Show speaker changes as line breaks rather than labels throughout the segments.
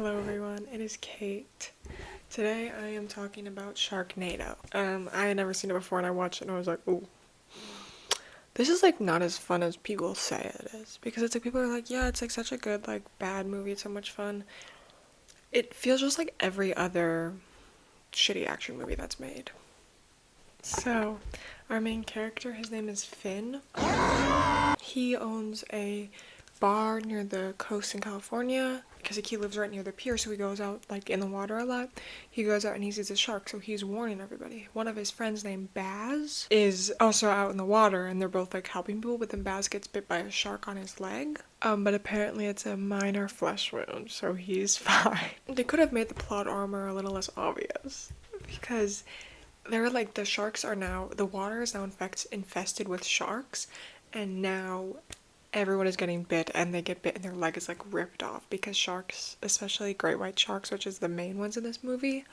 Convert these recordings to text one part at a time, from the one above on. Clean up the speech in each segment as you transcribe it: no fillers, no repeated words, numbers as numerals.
Hello everyone, it is Kate. Today I am talking about Sharknado. I had never seen it before and I watched it and I was like, ooh. This is like not as fun as people say it is. Because it's like people are like, yeah, it's like such a good like bad movie, it's so much fun. It feels just like every other shitty action movie that's made. So, our main character, his name is Finn. He owns a bar near the coast in California because he lives right near the pier, so he goes out like in the water a lot. He goes out and he sees a shark, so he's warning everybody. One of his friends named Baz is also out in the water and they're both like helping people, but then Baz gets bit by a shark on his leg. But apparently it's a minor flesh wound, so he's fine. They could have made the plot armor a little less obvious because they're like the water is now infested with sharks, and now everyone is getting bit and they get bit and their leg is like ripped off because sharks, especially great white sharks, which is the main ones in this movie,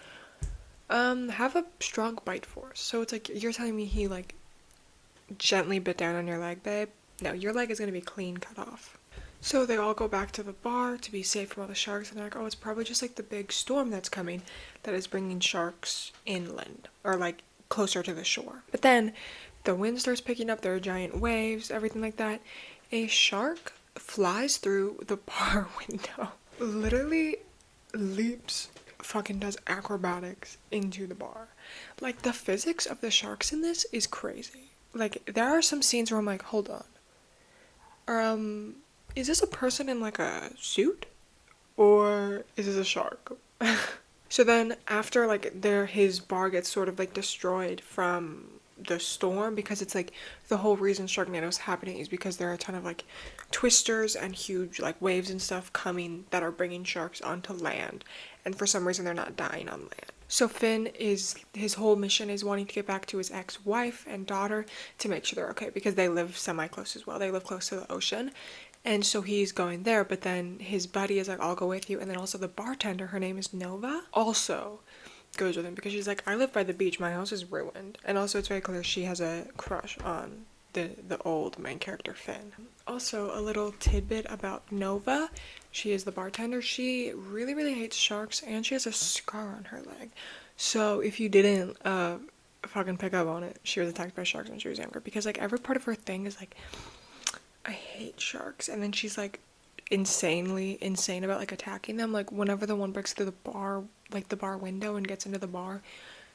have a strong bite force. So it's like, you're telling me he like gently bit down on your leg, babe? No, your leg is gonna be clean cut off. So they all go back to the bar to be safe from all the sharks, and they're like, oh, it's probably just like the big storm that's coming that is bringing sharks inland or like closer to the shore. But then the wind starts picking up, there are giant waves, everything like that. A shark flies through the bar window, literally leaps, fucking does acrobatics into the bar. Like, the physics of the sharks in this is crazy. Like, there are some scenes where I'm like, hold on. Is this a person in like a suit? Or is this a shark? So then after like his bar gets sort of like destroyed from the storm, because it's like the whole reason Sharknado is happening is because there are a ton of like twisters and huge like waves and stuff coming that are bringing sharks onto land, and for some reason they're not dying on land. So his whole mission is wanting to get back to his ex-wife and daughter to make sure they're okay, because they live semi-close as well. They live close to the ocean. And so he's going there, but then his buddy is like, I'll go with you. And then also the bartender, her name is Nova, also goes with him because she's like, I live by the beach, my house is ruined. And also it's very clear she has a crush on the old main character, Finn. Also, a little tidbit about Nova. She is the bartender. She really, really hates sharks, and she has a scar on her leg. So if you didn't fucking pick up on it, she was attacked by sharks when she was younger, because like every part of her thing is like, I hate sharks. And then she's like insanely insane about like attacking them. Like whenever the one breaks through the bar, like the bar window, and gets into the bar,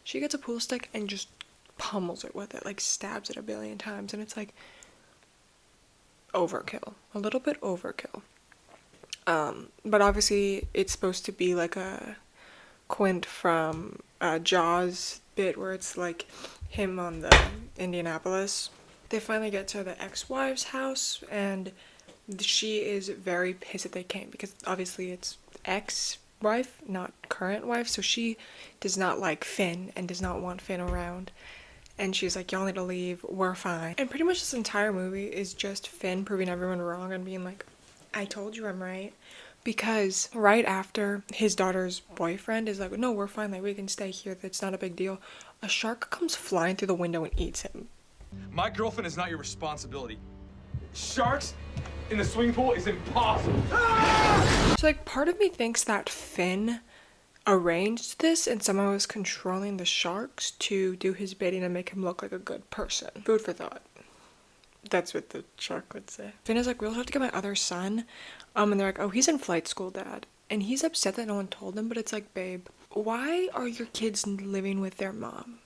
she gets a pool stick and just pummels it with it, like stabs it a billion times. And it's like overkill, a little bit overkill. But obviously it's supposed to be like a quint from Jaws bit where it's like him on the Indianapolis. They finally get to the ex-wife's house, and she is very pissed that they came, because obviously it's ex-wife, not current wife, so she does not like Finn and does not want Finn around. And she's like, y'all need to leave, we're fine. And pretty much this entire movie is just Finn proving everyone wrong and being like, I told you I'm right. Because right after his daughter's boyfriend is like, no, we're fine, like we can stay here, that's not a big deal, a shark comes flying through the window and eats him.
My girlfriend is not your responsibility. Sharks in the swimming pool is impossible.
So like part of me thinks that Finn arranged this and somehow was controlling the sharks to do his bidding and make him look like a good person. Food for thought. That's what the shark would say. Finn is like, we'll have to get my other son. And they're like, oh, he's in flight school, Dad. And he's upset that no one told him, but it's like, babe, why are your kids living with their mom?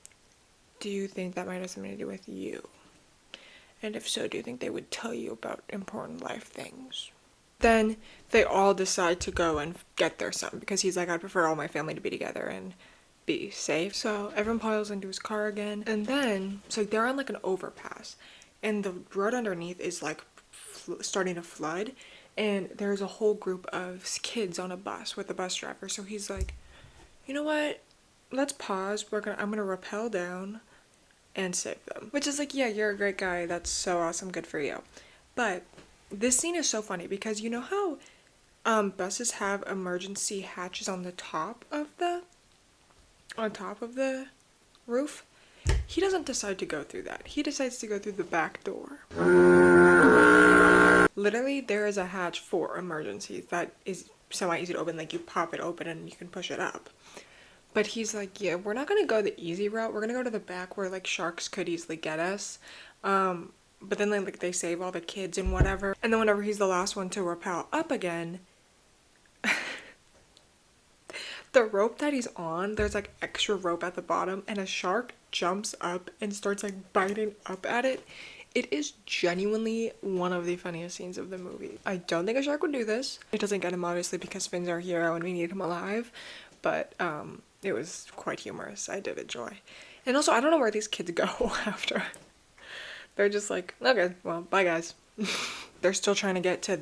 Do you think that might have something to do with you? And if so, do you think they would tell you about important life things? Then they all decide to go and get their son, because he's like, I'd prefer all my family to be together and be safe. So everyone piles into his car again. And then, so they're on like an overpass, and the road underneath is like starting to flood. And there's a whole group of kids on a bus with the bus driver. So he's like, you know what? Let's pause. I'm gonna rappel down and save them. Which is like, yeah, you're a great guy. That's so awesome. Good for you. But this scene is so funny because you know how buses have emergency hatches on the top of the roof? He doesn't decide to go through that. He decides to go through the back door. Literally, there is a hatch for emergencies that is semi easy to open, like you pop it open and you can push it up. But he's like, yeah, we're not gonna go the easy route. We're gonna go to the back where like sharks could easily get us. But then like they save all the kids and whatever. And then whenever he's the last one to rappel up again, the rope that he's on, there's like extra rope at the bottom, and a shark jumps up and starts like biting up at it. It is genuinely one of the funniest scenes of the movie. I don't think a shark would do this. It doesn't get him obviously because Finn's our hero and we need him alive, but it was quite humorous. I did enjoy. And also, I don't know where these kids go after. They're just like, okay, well, bye guys. They're still trying to get to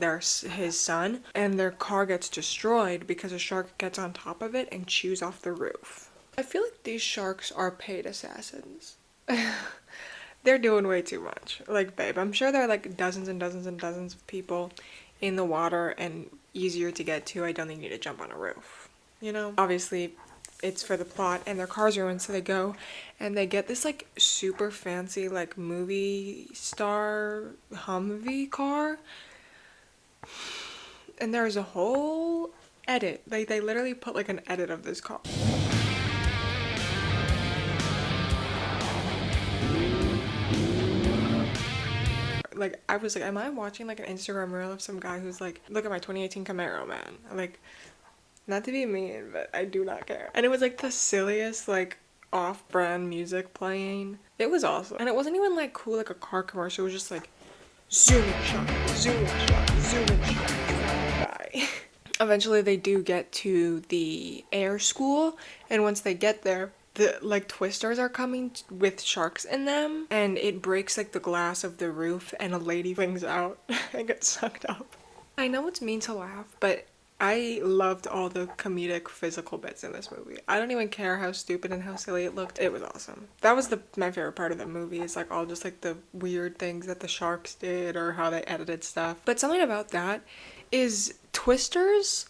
his son, and their car gets destroyed because a shark gets on top of it and chews off the roof. I feel like these sharks are paid assassins. They're doing way too much. Like, babe, I'm sure there are like dozens and dozens and dozens of people in the water and easier to get to. I don't think you need to jump on a roof, you know? Obviously, it's for the plot, and their car's ruined, so they go and they get this like super fancy like movie star Humvee car, and there's a whole edit. Like they literally put like an edit of this car. Like I was like, am I watching like an Instagram reel of some guy who's like, look at my 2018 Camaro, man? Like, not to be mean, but I do not care. And it was like the silliest like off-brand music playing. It was awesome. And it wasn't even like cool like a car commercial. It was just like zoom in shot, zoom in shot, zoom in shot. Bye. Eventually they do get to the air school, and once they get there, the like twisters are coming with sharks in them, and it breaks like the glass of the roof and a lady flings out and gets sucked up. I know it's mean to laugh, but I loved all the comedic physical bits in this movie. I don't even care how stupid and how silly it looked. It was awesome. That was my favorite part of the movie, is like all just like the weird things that the sharks did or how they edited stuff. But something about that is twisters,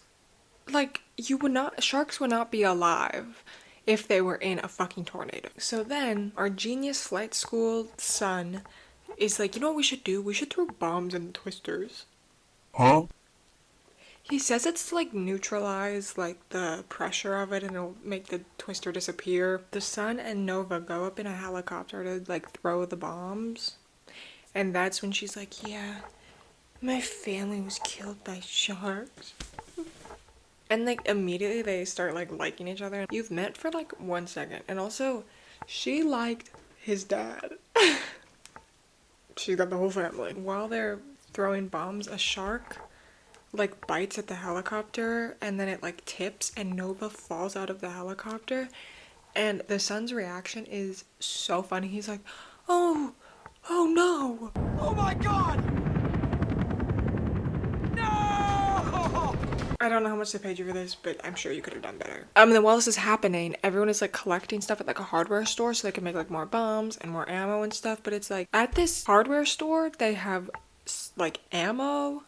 like sharks would not be alive if they were in a fucking tornado. So then our genius flight school son is like, you know what we should do? We should throw bombs in the twisters.
Huh?
He says it's to like neutralize like the pressure of it and it'll make the twister disappear. The son and Nova go up in a helicopter to like throw the bombs. And that's when she's like, yeah, my family was killed by sharks. And like immediately they start like liking each other. You've met for like 1 second. And also she liked his dad. She's got the whole family. While they're throwing bombs, a shark like bites at the helicopter and then it like tips and Nova falls out of the helicopter, and the son's reaction is so funny. He's like, oh no,
Oh my god! No!
I don't know how much they paid you for this, but I'm sure you could have done better. And then while this is happening, everyone is like collecting stuff at like a hardware store so they can make like more bombs and more ammo and stuff. But it's like at this hardware store they have like ammo,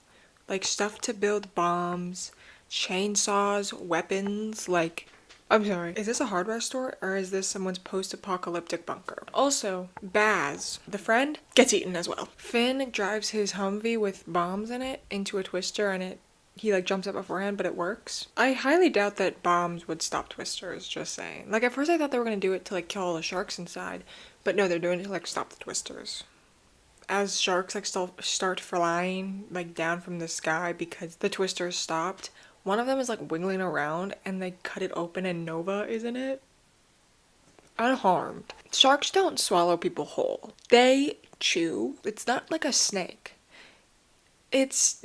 like stuff to build bombs, chainsaws, weapons, like, I'm sorry, is this a hardware store or is this someone's post-apocalyptic bunker? Also, Baz, the friend, gets eaten as well. Finn drives his Humvee with bombs in it into a twister, and he like jumps up beforehand, but it works. I highly doubt that bombs would stop twisters, just saying. Like at first I thought they were gonna do it to like kill all the sharks inside, but no, they're doing it to like stop the twisters. As sharks like start flying like down from the sky because the twisters stopped, one of them is like wiggling around and they cut it open and Nova is in it, unharmed. Sharks don't swallow people whole. They chew. It's not like a snake. It's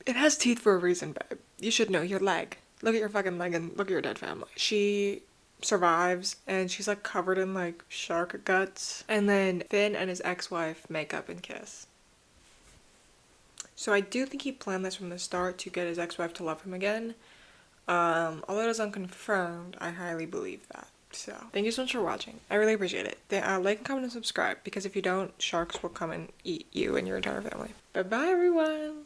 it has teeth for a reason, babe. You should know. Your leg. Look at your fucking leg and look at your dead family. She survives and she's like covered in like shark guts, and then Finn and his ex-wife make up and kiss. So I do think he planned this from the start to get his ex-wife to love him again. Although it is unconfirmed, I highly believe that. So thank you so much for watching. I really appreciate it. Like, comment, and subscribe, because if you don't, sharks will come and eat you and your entire family. Bye bye everyone.